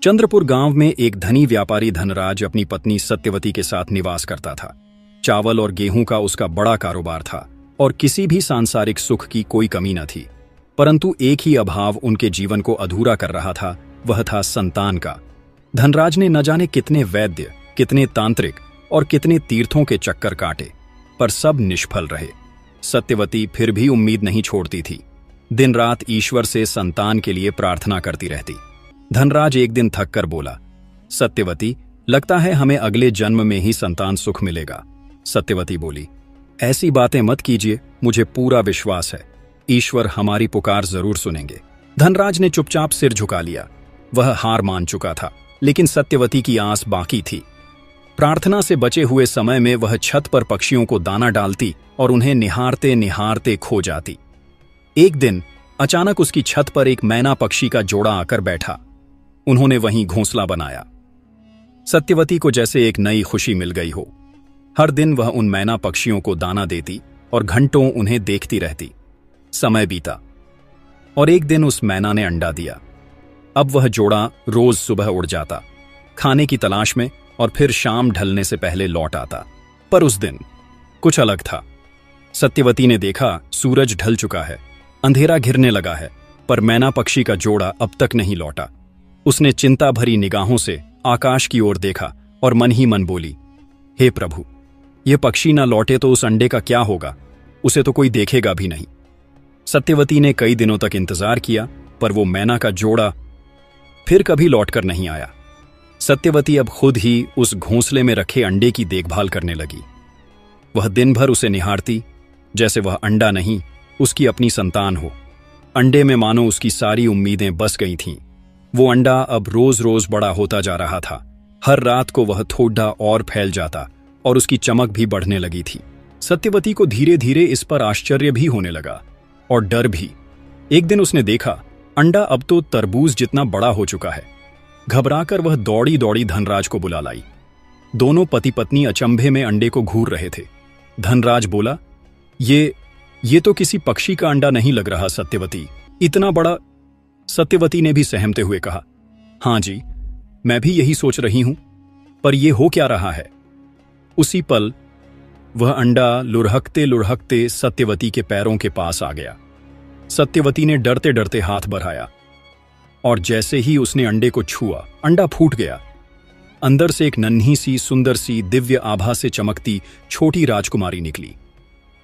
चंद्रपुर गांव में एक धनी व्यापारी धनराज अपनी पत्नी सत्यवती के साथ निवास करता था। चावल और गेहूं का उसका बड़ा कारोबार था और किसी भी सांसारिक सुख की कोई कमी न थी। परंतु एक ही अभाव उनके जीवन को अधूरा कर रहा था, वह था संतान का। धनराज ने न जाने कितने वैद्य, कितने तांत्रिक और कितने तीर्थों के चक्कर काटे, पर सब निष्फल रहे। सत्यवती फिर भी उम्मीद नहीं छोड़ती थी। दिन रात ईश्वर से संतान के लिए प्रार्थना करती रहती। धनराज एक दिन थक कर बोला, सत्यवती, लगता है हमें अगले जन्म में ही संतान सुख मिलेगा। सत्यवती बोली, ऐसी बातें मत कीजिए, मुझे पूरा विश्वास है ईश्वर हमारी पुकार जरूर सुनेंगे। धनराज ने चुपचाप सिर झुका लिया। वह हार मान चुका था, लेकिन सत्यवती की आस बाकी थी। प्रार्थना से बचे हुए समय में वह छत पर पक्षियों को दाना डालती और उन्हें निहारते निहारते खो जाती। एक दिन अचानक उसकी छत पर एक मैना पक्षी का जोड़ा आकर बैठा। उन्होंने वहीं घोंसला बनाया। सत्यवती को जैसे एक नई खुशी मिल गई हो। हर दिन वह उन मैना पक्षियों को दाना देती और घंटों उन्हें देखती रहती। समय बीता और एक दिन उस मैना ने अंडा दिया। अब वह जोड़ा रोज सुबह उड़ जाता, खाने की तलाश में, और फिर शाम ढलने से पहले लौट आता। पर उस दिन कुछ अलग था। सत्यवती ने देखा, सूरज ढल चुका है, अंधेरा घिरने लगा है, पर मैना पक्षी का जोड़ा अब तक नहीं लौटा। उसने चिंता भरी निगाहों से आकाश की ओर देखा और मन ही मन बोली, हे प्रभु, यह पक्षी ना लौटे तो उस अंडे का क्या होगा? उसे तो कोई देखेगा भी नहीं। सत्यवती ने कई दिनों तक इंतजार किया, पर वो मैना का जोड़ा फिर कभी लौटकर नहीं आया। सत्यवती अब खुद ही उस घोंसले में रखे अंडे की देखभाल करने लगी। वह दिन भर उसे निहारती, जैसे वह अंडा नहीं, उसकी अपनी संतान हो। अंडे में मानो उसकी सारी उम्मीदें बस गई थीं। वो अंडा अब रोज रोज बड़ा होता जा रहा था। हर रात को वह थोड़ा और फैल जाता और उसकी चमक भी बढ़ने लगी थी। सत्यवती को धीरे धीरे इस पर आश्चर्य भी होने लगा और डर भी। एक दिन उसने देखा, अंडा अब तो तरबूज जितना बड़ा हो चुका है। घबराकर वह दौड़ी दौड़ी धनराज को बुला लाई। दोनों पति पत्नी अचंभे में अंडे को घूर रहे थे। धनराज बोला, ये तो किसी पक्षी का अंडा नहीं लग रहा सत्यवती, इतना बड़ा। सत्यवती ने भी सहमते हुए कहा, हां जी, मैं भी यही सोच रही हूं, पर यह हो क्या रहा है? उसी पल वह अंडा लुढ़कते लुढ़कते सत्यवती के पैरों के पास आ गया। सत्यवती ने डरते डरते हाथ बढ़ाया और जैसे ही उसने अंडे को छुआ, अंडा फूट गया। अंदर से एक नन्ही सी, सुंदर सी, दिव्य आभा से चमकती छोटी राजकुमारी निकली।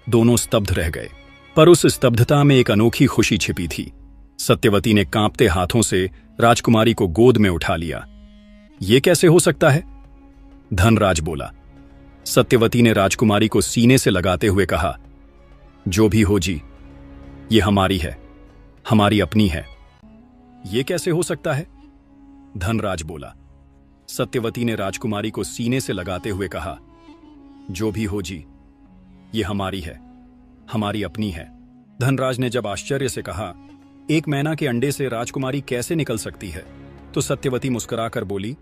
दोनों स्तब्ध रह गए, पर उस स्तब्धता में एक अनोखी खुशी छिपी थी। सत्यवती ने कांपते हाथों से राजकुमारी को गोद में उठा लिया। यह कैसे हो सकता है? धनराज बोला। सत्यवती ने राजकुमारी को सीने से लगाते हुए कहा, जो भी हो जी, ये हमारी है, हमारी अपनी है। यह कैसे हो सकता है? धनराज बोला। सत्यवती ने राजकुमारी को सीने से लगाते हुए कहा, जो भी हो जी, ये हमारी है, हमारी अपनी है। धनराज ने जब आश्चर्य से कहा, एक मैना के अंडे से राजकुमारी कैसे निकल सकती है, तो सत्यवती मुस्कुराकर बोली,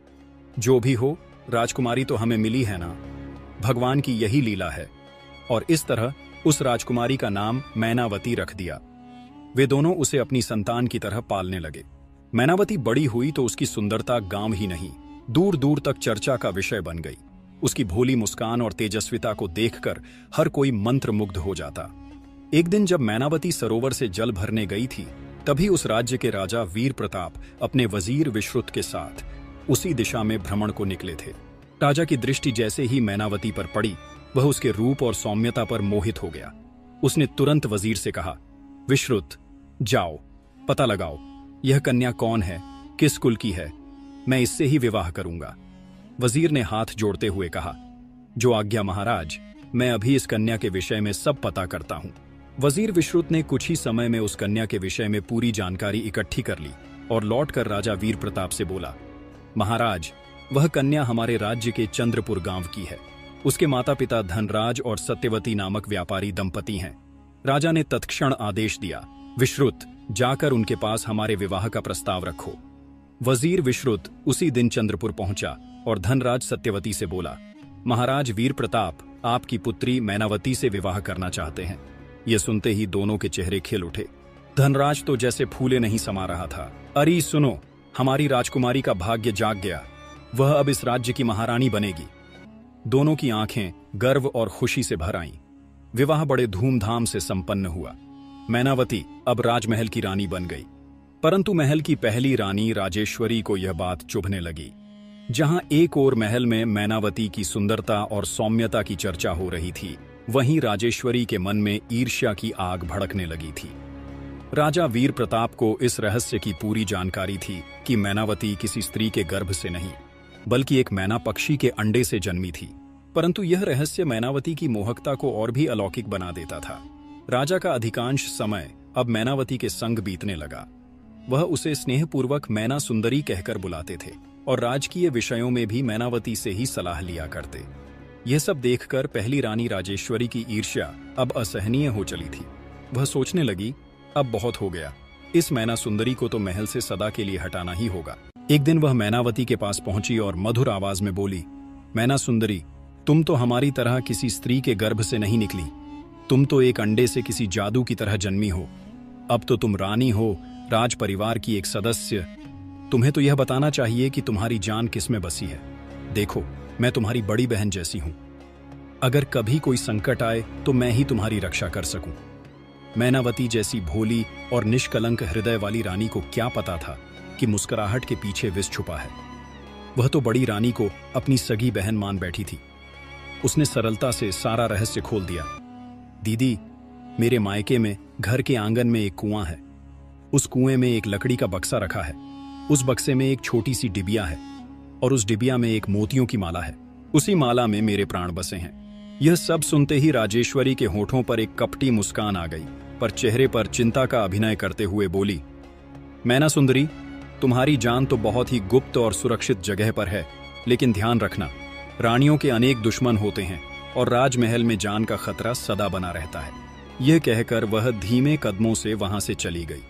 जो भी हो, राजकुमारी तो हमें मिली है ना, भगवान की यही लीला है। और इस तरह उस राजकुमारी का नाम मैनावती रख दिया। वे दोनों उसे अपनी संतान की तरह पालने लगे। मैनावती बड़ी हुई तो उसकी सुंदरता गांव ही नहीं, दूर दूर तक चर्चा का विषय बन गई। उसकी भोली मुस्कान और तेजस्विता को देखकर हर कोई मंत्रमुग्ध हो जाता। एक दिन जब मैनावती सरोवर से जल भरने गई थी, तभी उस राज्य के राजा वीर प्रताप अपने वजीर विश्रुत के साथ उसी दिशा में भ्रमण को निकले थे। राजा की दृष्टि जैसे ही मैनावती पर पड़ी, वह उसके रूप और सौम्यता पर मोहित हो गया। उसने तुरंत वजीर से कहा, विश्रुत, जाओ, पता लगाओ यह कन्या कौन है, किस कुल की है, मैं इससे ही विवाह करूंगा। वजीर ने हाथ जोड़ते हुए कहा, जो आज्ञा महाराज, मैं अभी इस कन्या के विषय में सब पता करता हूं। वजीर विश्रुत ने कुछ ही समय में उस कन्या के विषय में पूरी जानकारी इकट्ठी कर ली और लौटकर राजा वीर प्रताप से बोला, महाराज, वह कन्या हमारे राज्य के चंद्रपुर गांव की है। उसके माता पिता धनराज और सत्यवती नामक व्यापारी दंपति हैं। राजा ने तत्क्षण आदेश दिया, विश्रुत, जाकर उनके पास हमारे विवाह का प्रस्ताव रखो। वजीर विश्रुत उसी दिन चंद्रपुर पहुंचा और धनराज सत्यवती से बोला, महाराज वीर प्रताप आपकी पुत्री मैनावती से विवाह करना चाहते हैं। यह सुनते ही दोनों के चेहरे खिल उठे। धनराज तो जैसे फूले नहीं समा रहा था। अरे सुनो, हमारी राजकुमारी का भाग्य जाग गया, वह अब इस राज्य की महारानी बनेगी। दोनों की आंखें गर्व और खुशी से भर आईं। विवाह बड़े धूमधाम से संपन्न हुआ। मैनावती अब राजमहल की रानी बन गई। परंतु महल की पहली रानी राजेश्वरी को यह बात चुभने लगी। जहां एक ओर महल में मैनावती की सुंदरता और सौम्यता की चर्चा हो रही थी, वहीं राजेश्वरी के मन में ईर्ष्या की आग भड़कने लगी थी। राजा वीर प्रताप को इस रहस्य की पूरी जानकारी थी कि मैनावती किसी स्त्री के गर्भ से नहीं, बल्कि एक मैना पक्षी के अंडे से जन्मी थी। परंतु यह रहस्य मैनावती की मोहकता को और भी अलौकिक बना देता था। राजा का अधिकांश समय अब मैनावती के संग बीतने लगा। वह उसे स्नेहपूर्वक मैना सुंदरी कहकर बुलाते थे और राजकीय विषयों में भी मैनावती से ही सलाह लिया करते। यह सब देखकर पहली रानी राजेश्वरी की ईर्ष्या अब असहनीय हो चली थी। वह सोचने लगी, अब बहुत हो गया, इस मैना सुंदरी को तो महल से सदा के लिए हटाना ही होगा। एक दिन वह मैनावती के पास पहुंची और मधुर आवाज में बोली, मैना सुंदरी, तुम तो हमारी तरह किसी स्त्री के गर्भ से नहीं निकली। तुम तो एक अंडे से किसी जादू की तरह जन्मी हो। अब तो तुम रानी हो, राज परिवार की एक सदस्य। तुम्हें तो यह बताना चाहिए कि तुम्हारी जान किसमें बसी है। देखो, मैं तुम्हारी बड़ी बहन जैसी हूं। अगर कभी कोई संकट आए तो मैं ही तुम्हारी रक्षा कर सकूं। मैनावती जैसी भोली और निष्कलंक हृदय वाली रानी को क्या पता था कि मुस्कुराहट के पीछे विष छुपा है। वह तो बड़ी रानी को अपनी सगी बहन मान बैठी थी। उसने सरलता से सारा रहस्य खोल दिया। दीदी, मेरे मायके में घर के आंगन में एक कुआं है। उस कुएं में एक लकड़ी का बक्सा रखा है। उस बक्से में एक छोटी सी डिबिया है और उस डिबिया में एक मोतियों की माला है। उसी माला में मेरे प्राण बसे हैं। यह सब सुनते ही राजेश्वरी के होठों पर एक कपटी मुस्कान आ गई, पर चेहरे पर चिंता का अभिनय करते हुए बोली, मैना सुंदरी, तुम्हारी जान तो बहुत ही गुप्त और सुरक्षित जगह पर है, लेकिन ध्यान रखना, रानियों के अनेक दुश्मन होते हैं और राजमहल में जान का खतरा सदा बना रहता है। यह कहकर वह धीमे कदमों से वहां से चली गई।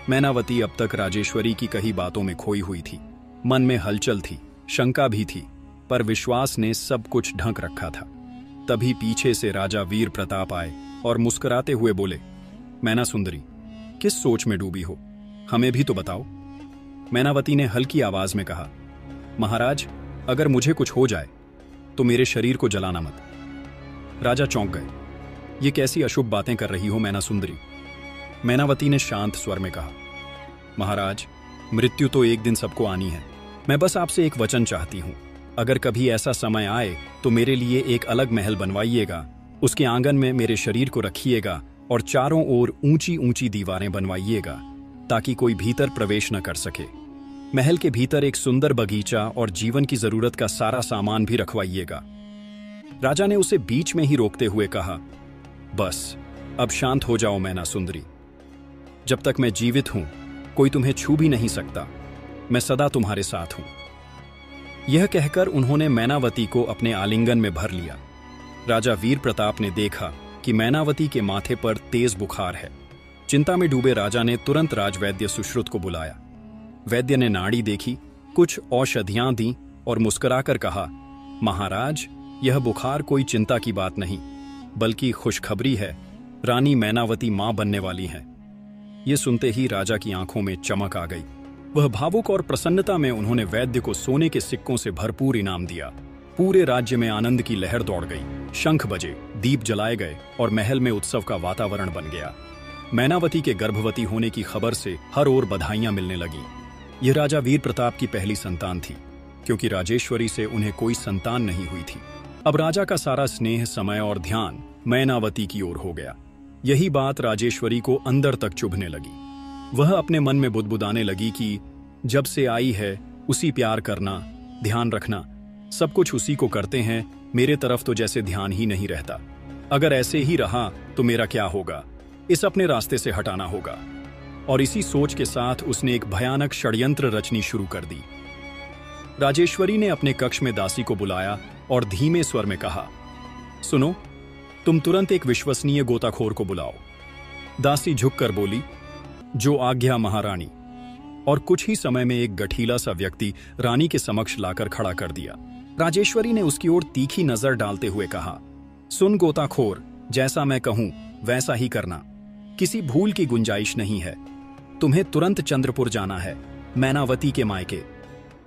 मैनावती अब तक राजेश्वरी की कही बातों में खोई हुई थी। मन में हलचल थी, शंका भी थी, पर विश्वास ने सब कुछ ढंक रखा था। तभी पीछे से राजा वीर प्रताप आए और मुस्कुराते हुए बोले, मैना सुंदरी, किस सोच में डूबी हो? हमें भी तो बताओ। मैनावती ने हल्की आवाज में कहा, महाराज, अगर मुझे कुछ हो जाए तो मेरे शरीर को जलाना मत। राजा चौंक गए। ये कैसी अशुभ बातें कर रही हो मैना सुंदरी? मैनावती ने शांत स्वर में कहा, महाराज, मृत्यु तो एक दिन सबको आनी है। मैं बस आपसे एक वचन चाहती हूं। अगर कभी ऐसा समय आए तो मेरे लिए एक अलग महल बनवाइएगा। उसके आंगन में मेरे शरीर को रखिएगा और चारों ओर ऊंची ऊंची दीवारें बनवाइएगा, ताकि कोई भीतर प्रवेश न कर सके। महल के भीतर एक सुंदर बगीचा और जीवन की जरूरत का सारा सामान भी रखवाइएगा। राजा ने उसे बीच में ही रोकते हुए कहा, बस अब शांत हो जाओ मैना सुंदरी। जब तक मैं जीवित हूं, कोई तुम्हें छू भी नहीं सकता। मैं सदा तुम्हारे साथ हूं। यह कहकर उन्होंने मैनावती को अपने आलिंगन में भर लिया। राजा वीर प्रताप ने देखा कि मैनावती के माथे पर तेज बुखार है। चिंता में डूबे राजा ने तुरंत राजवैद्य सुश्रुत को बुलाया। वैद्य ने नाड़ी देखी, कुछ औषधियां दी और मुस्कुराकर कहा, महाराज, यह बुखार कोई चिंता की बात नहीं, बल्कि खुशखबरी है। रानी मैनावती मां बनने वाली है। यह सुनते ही राजा की आंखों में चमक आ गई। वह भावुक और प्रसन्नता में उन्होंने वैद्य को सोने के सिक्कों से भरपूर इनाम दिया। पूरे राज्य में आनंद की लहर दौड़ गई। शंख बजे, दीप जलाए गए और महल में उत्सव का वातावरण बन गया। मैनावती के गर्भवती होने की खबर से हर ओर बधाइयां मिलने लगीं। यह राजा वीर प्रताप की पहली संतान थी, क्योंकि राजेश्वरी से उन्हें कोई संतान नहीं हुई थी। अब राजा का सारा स्नेह, समय और ध्यान मैनावती की ओर हो गया। यही बात राजेश्वरी को अंदर तक चुभने लगी। वह अपने मन में बुदबुदाने लगी कि जब से आई है उसी प्यार करना, ध्यान रखना, सब कुछ उसी को करते हैं। मेरे तरफ तो जैसे ध्यान ही नहीं रहता। अगर ऐसे ही रहा तो मेरा क्या होगा? इस अपने रास्ते से हटाना होगा। और इसी सोच के साथ उसने एक भयानक षड्यंत्र रचनी शुरू कर दी। राजेश्वरी ने अपने कक्ष में दासी को बुलाया और धीमे स्वर में कहा, सुनो, तुम तुरंत एक विश्वसनीय गोताखोर को बुलाओ। दासी झुककर बोली, जो आज्ञा महारानी। और कुछ ही समय में एक गठीला सा व्यक्ति रानी के समक्ष लाकर खड़ा कर दिया। राजेश्वरी ने उसकी ओर तीखी नजर डालते हुए कहा, सुन गोताखोर, जैसा मैं कहूं वैसा ही करना। किसी भूल की गुंजाइश नहीं है। तुम्हें तुरंत चंद्रपुर जाना है। मैनावती के मायके।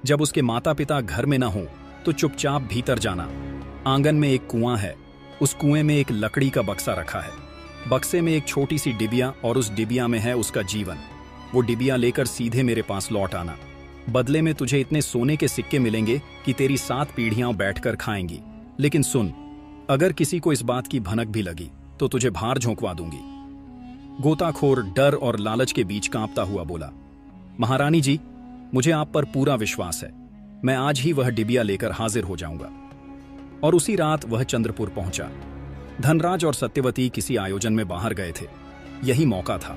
जब उसके माता पिता घर में न हो तो चुपचाप भीतर जाना। आंगन में एक कुआं है, उस कुएं में एक लकड़ी का बक्सा रखा है। बक्से में एक छोटी सी डिबिया और उस डिबिया में है उसका जीवन। वो डिबिया लेकर सीधे मेरे पास लौट आना। बदले में तुझे इतने सोने के सिक्के मिलेंगे कि तेरी 7 पीढ़ियां बैठकर खाएंगी। लेकिन सुन, अगर किसी को इस बात की भनक भी लगी तो तुझे बाहर झोंकवा दूंगी। गोताखोर डर और लालच के बीच कांपता हुआ बोला, महारानी जी, मुझे आप पर पूरा विश्वास है। मैं आज ही वह डिबिया लेकर हाजिर हो जाऊंगा। और उसी रात वह चंद्रपुर पहुंचा। धनराज और सत्यवती किसी आयोजन में बाहर गए थे। यही मौका था।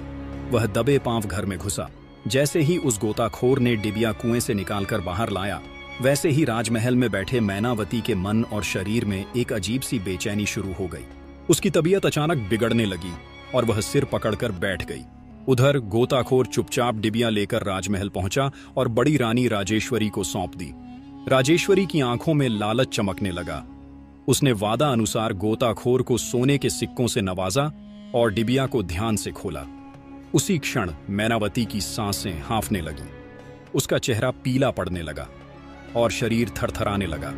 वह दबे पांव घर में घुसा। जैसे ही उस गोताखोर ने डिबिया कुएं से निकालकर बाहर लाया, वैसे ही राजमहल में बैठे मैनावती के मन और शरीर में एक अजीब सी बेचैनी शुरू हो गई। उसकी तबीयत अचानक बिगड़ने लगी और वह सिर पकड़कर बैठ गई। उधर गोताखोर चुपचाप डिबिया लेकर राजमहल पहुंचा और बड़ी रानी राजेश्वरी को सौंप दी। राजेश्वरी की आंखों में लालच चमकने लगा। उसने वादा अनुसार गोताखोर को सोने के सिक्कों से नवाजा और डिबिया को ध्यान से खोला। उसी क्षण मैनावती की सांसें हांफने लगी। उसका चेहरा पीला पड़ने लगा और शरीर थरथराने लगा।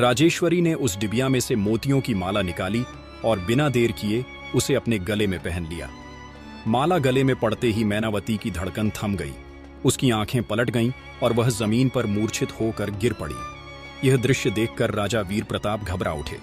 राजेश्वरी ने उस डिबिया में से मोतियों की माला निकाली और बिना देर किए उसे अपने गले में पहन लिया। माला गले में पड़ते ही मैनावती की धड़कन थम गई। उसकी आंखें पलट गईं और वह जमीन पर मूर्छित होकर गिर पड़ी। यह दृश्य देखकर राजा वीर प्रताप घबरा उठे।